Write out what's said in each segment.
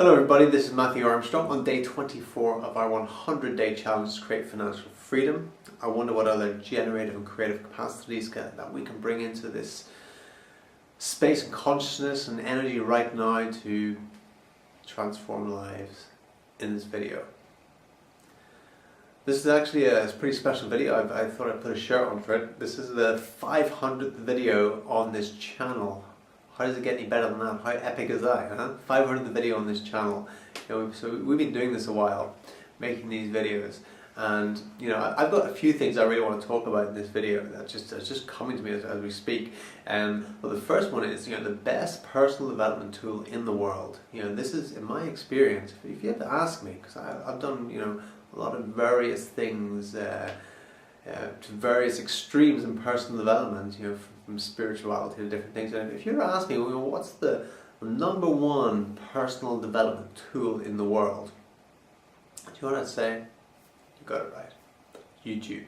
Hello everybody, this is Matthew Armstrong on day 24 of our 100-day challenge to create financial freedom. I wonder what other generative and creative capacities that we can bring into this space and consciousness and energy right now to transform lives in this video. This is actually a pretty special video. I thought I'd put a shirt on for it. This is the 500th video on this channel. How does it get any better than that? How epic is that? Huh? 500th video on this channel. So we've been doing this a while, making these videos, and I've got a few things I really want to talk about in this video that's just coming to me as we speak. Well, the first one is the best personal development tool in the world. This is, in my experience, if you have to ask me, because I've done a lot of various things. To various extremes in personal development, from spirituality to different things. And if you were to ask me, what's the number one personal development tool in the world? Do you know what I'd say? You got it right. YouTube.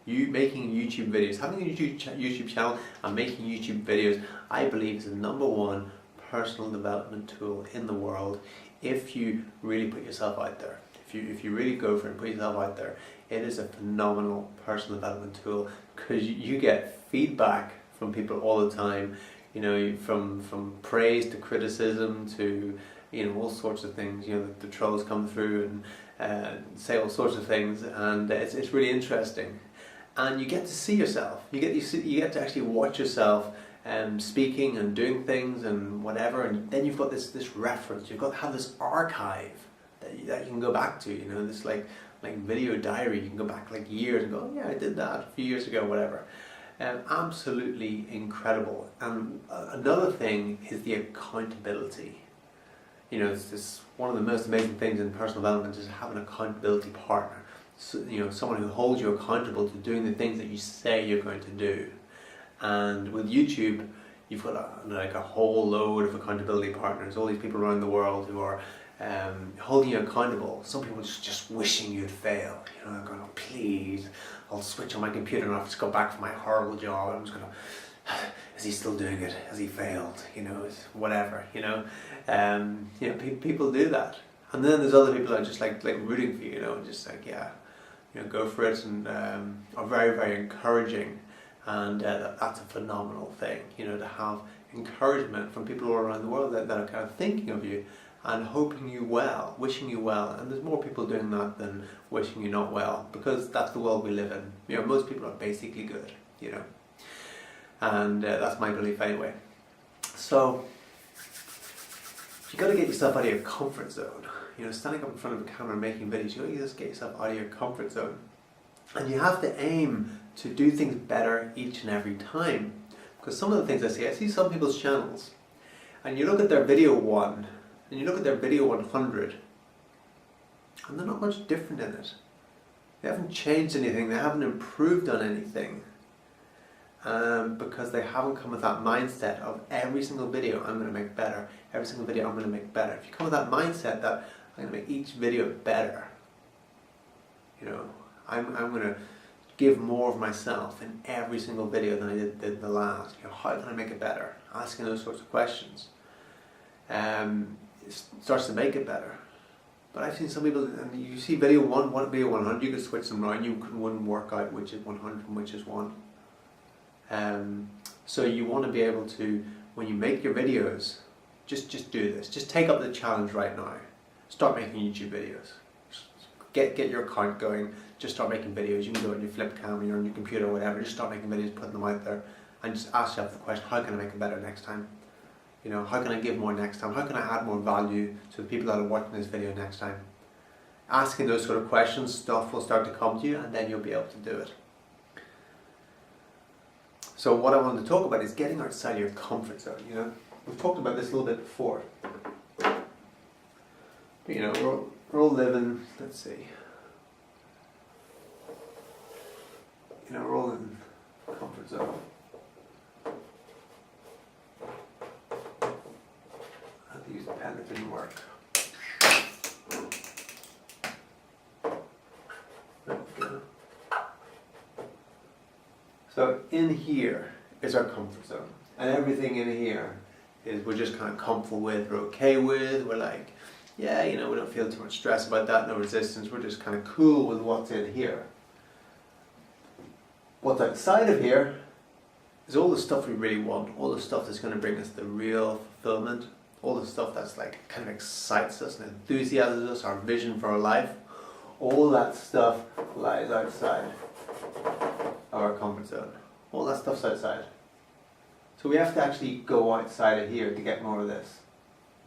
Making YouTube videos, having a YouTube channel and making YouTube videos, I believe is the number one personal development tool in the world. If you really put yourself out there, if you really go for it and put yourself out there, it is a phenomenal personal development tool, because you get feedback from people all the time, from praise to criticism to all sorts of things. The trolls come through and say all sorts of things, and it's really interesting. And you get to see yourself. You get to actually watch yourself speaking and doing things and whatever, and then you've got this reference. You've got to have this archive that you can go back to. This like video diary. You can go back like years and go, oh, yeah, I did that a few years ago, whatever. Absolutely incredible. And another thing is the accountability. It's just one of the most amazing things in personal development is having an accountability partner. So, someone who holds you accountable to doing the things that you say you're going to do. And with YouTube, you've got a whole load of accountability partners. All these people around the world who are holding you accountable. Some people just wishing you'd fail. They're going, oh, please, I'll switch on my computer and I'll just go back for my horrible job. I'm just going to, is he still doing it? Has he failed? Whatever. People do that. And then there's other people that are just like rooting for you. And just like, yeah, go for it, and are very, very encouraging. And that's a phenomenal thing. To have encouragement from people all around the world that are kind of thinking of you and hoping you well, wishing you well. And there's more people doing that than wishing you not well, because that's the world we live in. Most people are basically good, and that's my belief anyway. So you got to get yourself out of your comfort zone. Standing up in front of a camera and making videos, you got to just get yourself out of your comfort zone, and you have to aim to do things better each and every time. Because some of the things I see some people's channels, and you look at their video 1 and you look at their video 100, and they're not much different in it. They haven't changed anything, they haven't improved on anything, because they haven't come with that mindset of every single video I'm going to make better, every single video I'm going to make better. If you come with that mindset that I'm going to make each video better, I'm going to give more of myself in every single video than I did the last. How can I make it better? Asking those sorts of questions. It starts to make it better. But I've seen some people, and you see video 100, you could switch them around, you wouldn't work out which is 100 and which is 1. So you want to be able to, when you make your videos, just do this. Just take up the challenge right now. Start making YouTube videos. Get your account going. Just start making videos. You can do it on your flip cam or on your computer or whatever. Just start making videos, put them out there, and just ask yourself the question, how can I make it better next time? How can I give more next time? How can I add more value to the people that are watching this video next time? Asking those sort of questions, stuff will start to come to you, and then you'll be able to do it. So what I wanted to talk about is getting outside of your comfort zone. We've talked about this a little bit before. But, we're all living, let's see. We're all in comfort zone. I had to use the pen, it didn't work. So in here is our comfort zone, and everything in here is we're just kind of comfortable with, we're okay with, we're like, yeah, you know, we don't feel too much stress about that, no resistance, we're just kind of cool with what's in here. What's outside of here is all the stuff we really want, all the stuff that's going to bring us the real fulfillment, all the stuff that's like kind of excites us and enthusiasms us, our vision for our life. All that stuff lies outside our comfort zone. All that stuff's outside. So we have to actually go outside of here to get more of this.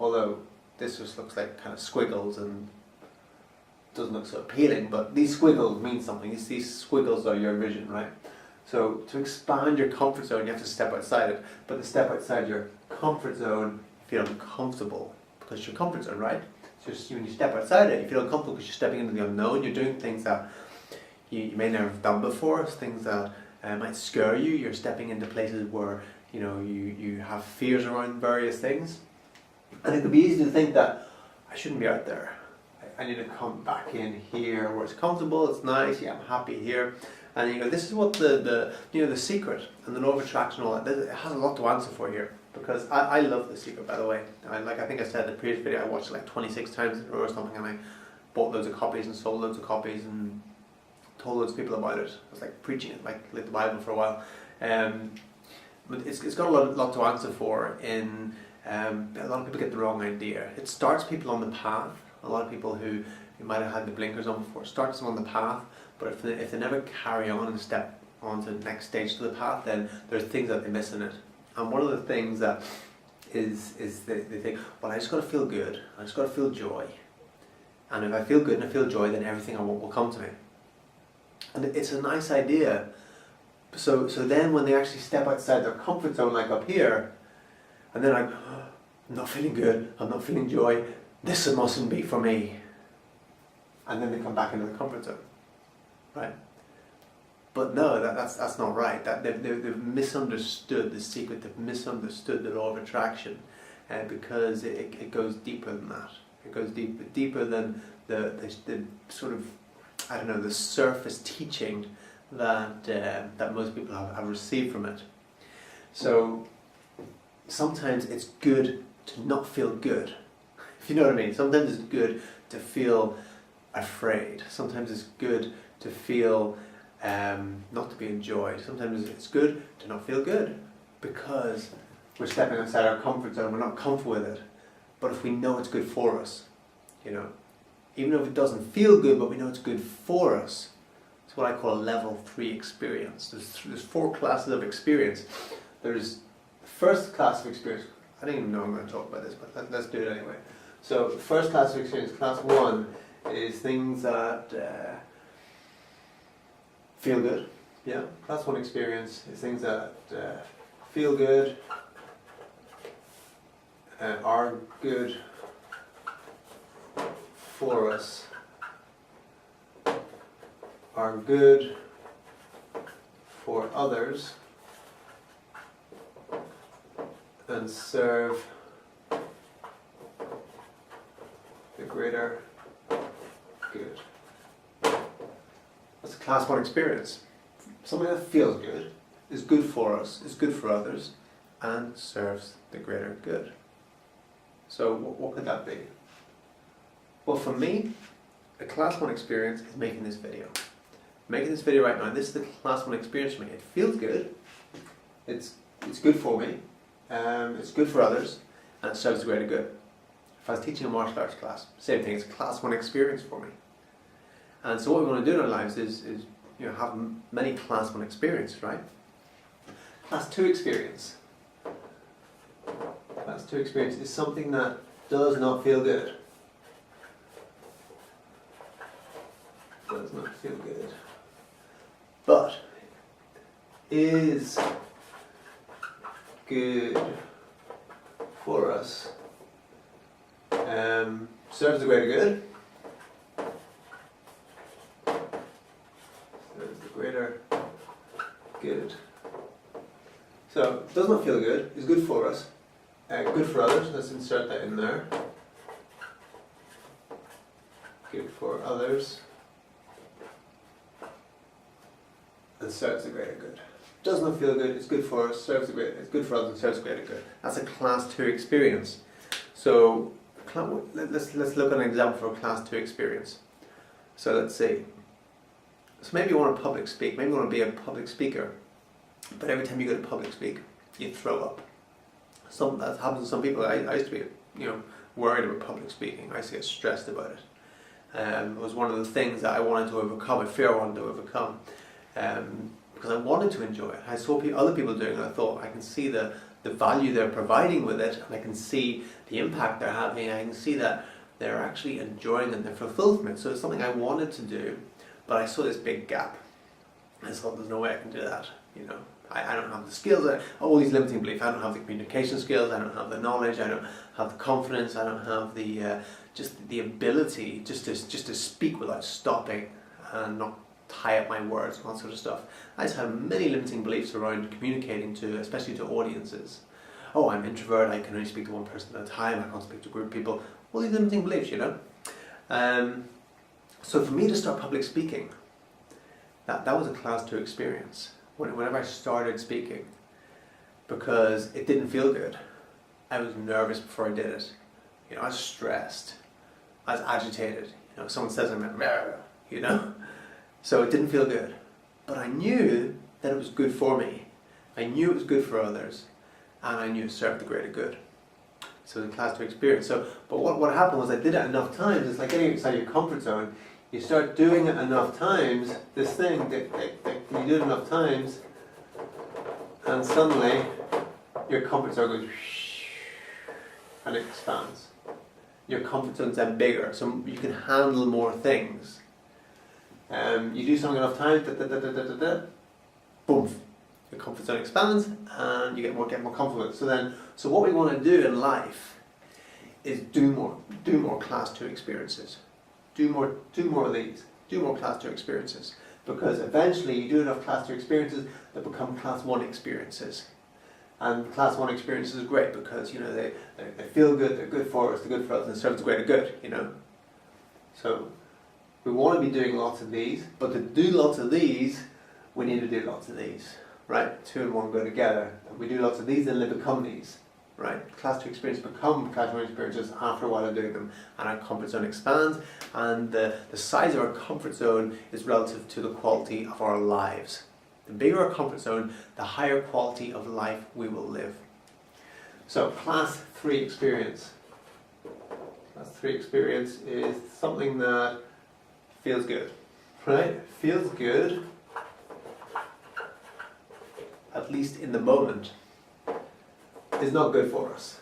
Although this just looks like kind of squiggles and doesn't look so appealing, but these squiggles mean something. These squiggles are your vision, right? So to expand your comfort zone, you have to step outside it. But to step outside your comfort zone, you feel uncomfortable because it's your comfort zone, right? So when you step outside it, you feel uncomfortable because you're stepping into the unknown. You're doing things that you may never have done before, things that might scare you. You're stepping into places where you have fears around various things. And it could be easy to think that I shouldn't be out there. I need to come back in here where it's comfortable, it's nice, yeah, I'm happy here. And you go, this is what the secret and the law of attraction, all that, it has a lot to answer for here. Because I love The Secret, by the way. I think I said in the previous video, I watched it like 26 times in a row or something, and I bought loads of copies and sold loads of copies and told loads of people about it. I was like preaching it, like the Bible for a while. But it's got a lot to answer for. In a lot of people get the wrong idea. It starts people on the path. A lot of people who might have had the blinkers on before, starts them on the path, but if they never carry on and step on to the next stage to the path, then there's things that they miss in it. And one of the things that is they think, well, I just got to feel good, I just got to feel joy. And if I feel good and I feel joy, then everything I want will come to me. And it's a nice idea. So then when they actually step outside their comfort zone, like up here, and then I'm not feeling good, I'm not feeling joy, this mustn't be for me. And then they come back into the comfort zone, right? But no, that's not right. That they've misunderstood the secret. They've misunderstood the law of attraction, because it goes deeper than that. It goes deeper than the sort of, I don't know, the surface teaching that most people have received from it. So sometimes it's good to not feel good, if you know what I mean. Sometimes it's good to feel afraid. Sometimes it's good to feel not to be enjoyed. Sometimes it's good to not feel good because we're stepping outside our comfort zone, we're not comfortable with it. But if we know it's good for us, even if it doesn't feel good, but we know it's good for us, it's what I call a level 3 experience. There's 4 classes of experience. There's the first class of experience. I don't even know I'm going to talk about this, but let's do it anyway. So the first class of experience, class 1, is things that feel good. Yeah, class 1 experience is things that feel good, are good for us, are good for others, and serve the greater good. That's a class 1 experience. Something that feels good, is good for us, is good for others, and serves the greater good. So what could that be? Well, for me, a class 1 experience is making this video. Making this video right now, this is the class 1 experience for me. It feels good, it's good for me, it's good for others, and it serves the greater good. If I was teaching a martial arts class, same thing, it's a class 1 experience for me. And so what we want to do in our lives is have many class 1 experiences, right? Class 2 experience. Class 2 experience is something that does not feel good. Does not feel good. But is good for us. Serves the greater good. Serves the greater good. So, it does not feel good, is good for us, good for others, let's insert that in there. Good for others, and serves the greater good. Does not feel good, it's good for us, serves the greater, it's good for others and serves the greater good. That's a class 2 experience. So, let's look at an example for a class 2 experience. So let's see. So maybe you want to public speak, maybe you want to be a public speaker, but every time you go to public speak, you throw up. That happens to some people. I used to be, worried about public speaking. I used to get stressed about it. It was one of the things that I wanted to overcome, a fear I wanted to overcome, because I wanted to enjoy it. I saw other people doing it, and I thought, I can see the value they're providing with it, and I can see the impact they're having, I can see that they're actually enjoying and they're fulfilled from it. So it's something I wanted to do, but I saw this big gap. I thought, there's no way I can do that, I don't have the skills, all these limiting beliefs. I don't have the communication skills, I don't have the knowledge, I don't have the confidence, I don't have the just the ability just to speak without stopping and not tie up my words and that sort of stuff. I just have many limiting beliefs around communicating to, especially to audiences. Oh, I'm an introvert, I can only speak to one person at a time, I can't speak to a group of people. All these limiting beliefs, So for me to start public speaking, that was a class 2 experience. Whenever I started speaking, because it didn't feel good. I was nervous before I did it. I was stressed. I was agitated. Someone says I'm So it didn't feel good. But I knew that it was good for me. I knew it was good for others. And I knew it served the greater good. So it was a class 2 experience. But what happened was I did it enough times. It's like getting outside your comfort zone. You start doing it enough times, this thing, you do it enough times, and suddenly your comfort zone goes and it expands. Your comfort zone's then bigger, so you can handle more things. You do something enough times, boom, your comfort zone expands, and you get more comfortable. So what we want to do in life is do more class 2 experiences. Do more of these. Do more class 2 experiences. Because eventually you do enough class 2 experiences that become class 1 experiences. And class 1 experiences are great because they feel good, they're good for us, they're good for us, and serve the greater good, So we want to be doing lots of these, but to do lots of these, we need to do lots of these. Right? 2 and 1 go together. And we do lots of these and they become these. Right? Class 2 experiences become class 1 experiences after a while of doing them, and our comfort zone expands, and the size of our comfort zone is relative to the quality of our lives. The bigger our comfort zone, the higher quality of life we will live. So class 3 experience. Class 3 experience is something that feels good. Right? Feels good, at least in the moment. Is not good for us.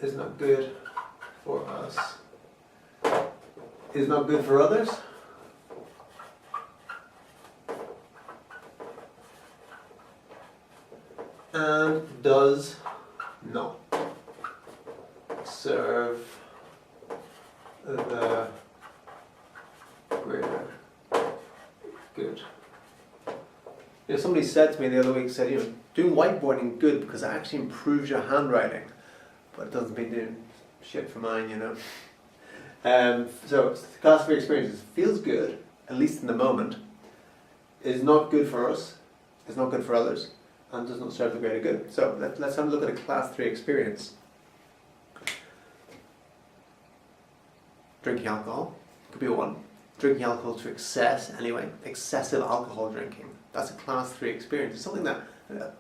Is not good for us. Is not good for others. And does not serve the greater good. Somebody said to me the other week, doing whiteboarding good because it actually improves your handwriting, but it doesn't mean doing shit for mine, So class 3 experiences feels good, at least in the moment, is not good for us, is not good for others, and does not serve the greater good. So let's have a look at a class 3 experience. Drinking alcohol could be one. Drinking alcohol to excess anyway, excessive alcohol drinking. That's a class 3 experience. It's something that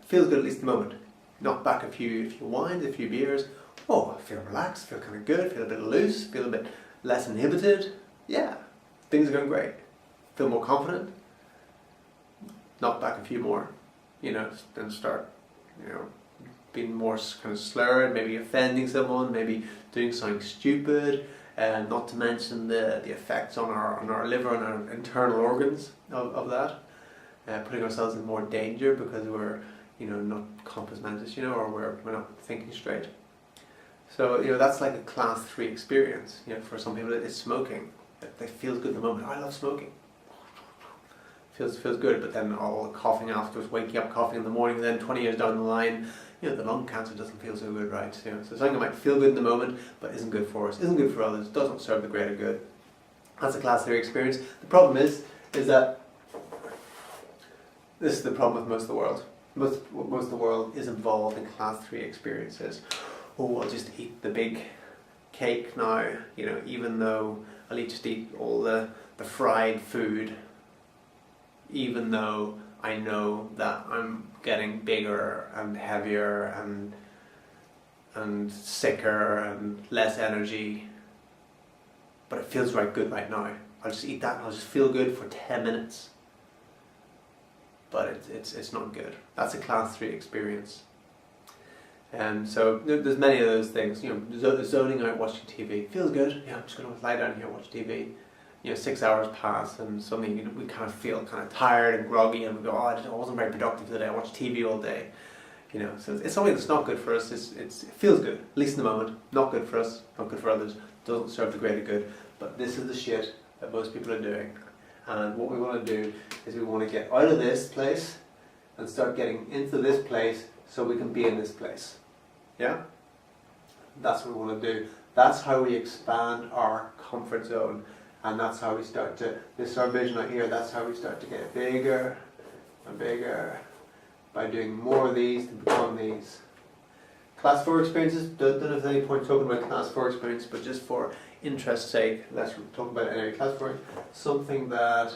feels good at least in the moment. Knock back a few wines, a few beers. Oh, I feel relaxed, feel kind of good, feel a bit loose, feel a bit less inhibited. Yeah, things are going great. Feel more confident. Knock back a few more, then start, being more kind of slurred, maybe offending someone, maybe doing something stupid, and not to mention the effects on our liver and our internal organs of that. Putting ourselves in more danger because we're, not compass mentis, or we're not thinking straight. So, that's like a class 3 experience. For some people it's smoking. It feels good in the moment. Oh, I love smoking. Feels good, but then all the coughing afterwards, waking up coughing in the morning, then 20 years down the line, the lung cancer doesn't feel so good, right? So something that might feel good in the moment, but isn't good for us, isn't good for others, doesn't serve the greater good. That's a class 3 experience. The problem is that this is the problem with most of the world. Most of the world is involved in class 3 experiences. oh, I'll just eat the big cake now, you know, even though I'll just eat all the fried food, even though I know that I'm getting bigger and heavier and sicker and less energy, but it feels right good right now. I'll just eat that and I'll just feel good for 10 minutes. But it's not good. That's a class 3 experience. And so there's many of those things, you know, zoning out watching TV. Feels good, yeah, I'm just going to lie down here and watch TV. You know, 6 hours pass and suddenly, you know, we kind of feel kind of tired and groggy and we go, oh, I wasn't very productive today, I watched TV all day. You know, so it's something that's not good for us. It feels good, at least in the moment. Not good for us, not good for others, doesn't serve the greater good. But this is the shit that most people are doing. And what we want to do is we want to get out of this place and start getting into this place so we can be in this place. Yeah? That's what we want to do. That's how we expand our comfort zone. And that's how we start to, this is our vision out here, that's how we start to get bigger and bigger by doing more of these to become these. Class 4 experiences, don't know if there's any point talking about class 4 experience, but just for interest's sake, let's talk about it anyway. Class 4, something that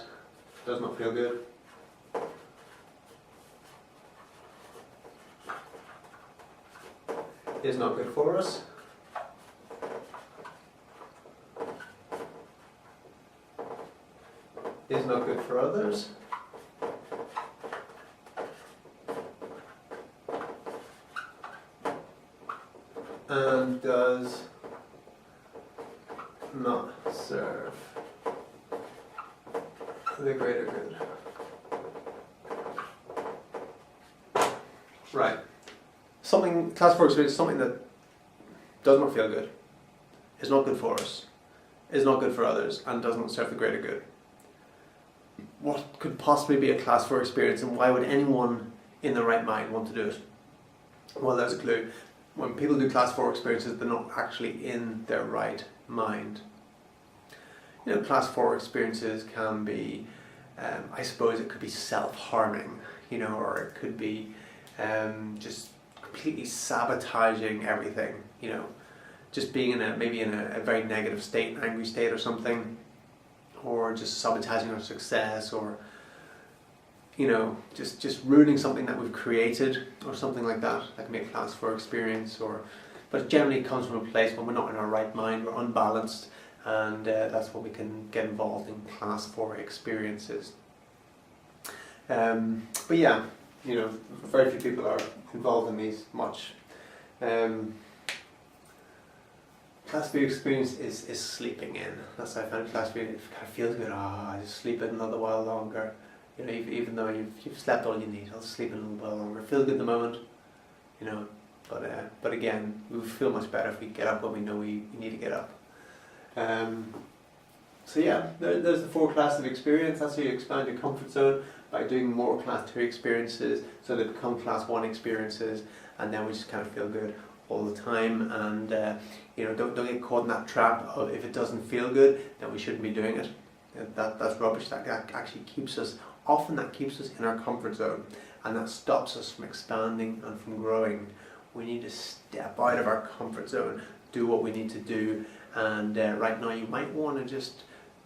does not feel good. Is not good for us. Is not good for others. And does not serve the greater good. Right. Something, class 4 experience, something that does not feel good, is not good for us, is not good for others, and does not serve the greater good. What could possibly be a class 4 experience, and why would anyone in the right mind want to do it? Well, there's a clue. When people do class 4 experiences, they're not actually in their right mind. You know, class 4 experiences can be, I suppose it could be self-harming, you know, or it could be just completely sabotaging everything, you know, just being in a very negative state, an angry state or something, or just sabotaging our success, or, you know, just ruining something that we've created or something like that. That can be a class 4 experience, but it generally comes from a place when we're not in our right mind, we're unbalanced, and that's what we can get involved in class 4 experiences. But yeah, you know, very few people are involved in these much. Class 3 experience is sleeping in. That's how I found class 3. It kind of feels good. I just sleep in another while longer. You know, even though you've slept all you need, I'll sleep in a little while longer. Feels good at the moment, you know. But again, we feel much better if we get up when we know we need to get up. So yeah, there's the 4 classes of experience. That's how you expand your comfort zone, by doing more class 2 experiences so they become class 1 experiences, and then we just kind of feel good all the time. And you know, don't get caught in that trap of, if it doesn't feel good, then we shouldn't be doing it. That's rubbish. That actually keeps us, often that keeps us in our comfort zone, and that stops us from expanding and from growing. We need to step out of our comfort zone, do what we need to do. And right now you might want to just,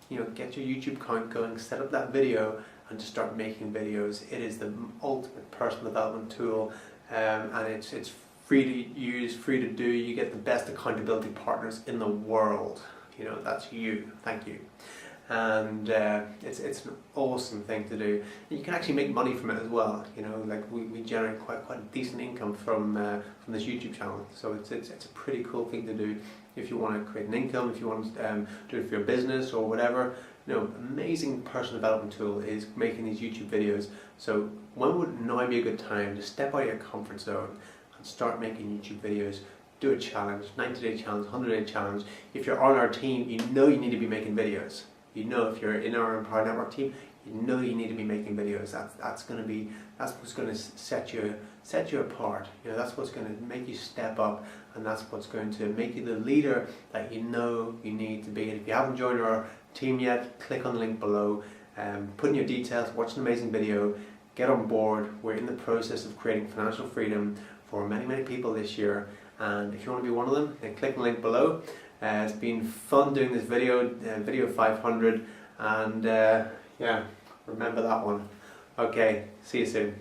you know, get your YouTube account going, set up that video, and just start making videos. It is the ultimate personal development tool, and it's free to use, free to do. You get the best accountability partners in the world. You know, that's you. Thank you. And it's an awesome thing to do. And you can actually make money from it as well. You know, like we generate quite a decent income from this YouTube channel. So it's a pretty cool thing to do if you want to create an income, if you want to do it for your business or whatever. You know, amazing personal development tool is making these YouTube videos. So when would now be a good time to step out of your comfort zone and start making YouTube videos? Do a challenge, 90-day challenge, 100-day challenge. If you're on our team, you know you need to be making videos. You know, if you're in our Empower Network team, you know you need to be making videos. That's what's going to set you apart. You know, that's what's going to make you step up, and that's what's going to make you the leader that you know you need to be. And if you haven't joined our team yet, click on the link below, put in your details, watch an amazing video, get on board. We're in the process of creating financial freedom for many people this year, and if you want to be one of them, then click the link below. It's been fun doing this video, video 500, and yeah, remember that one. Okay, see you soon.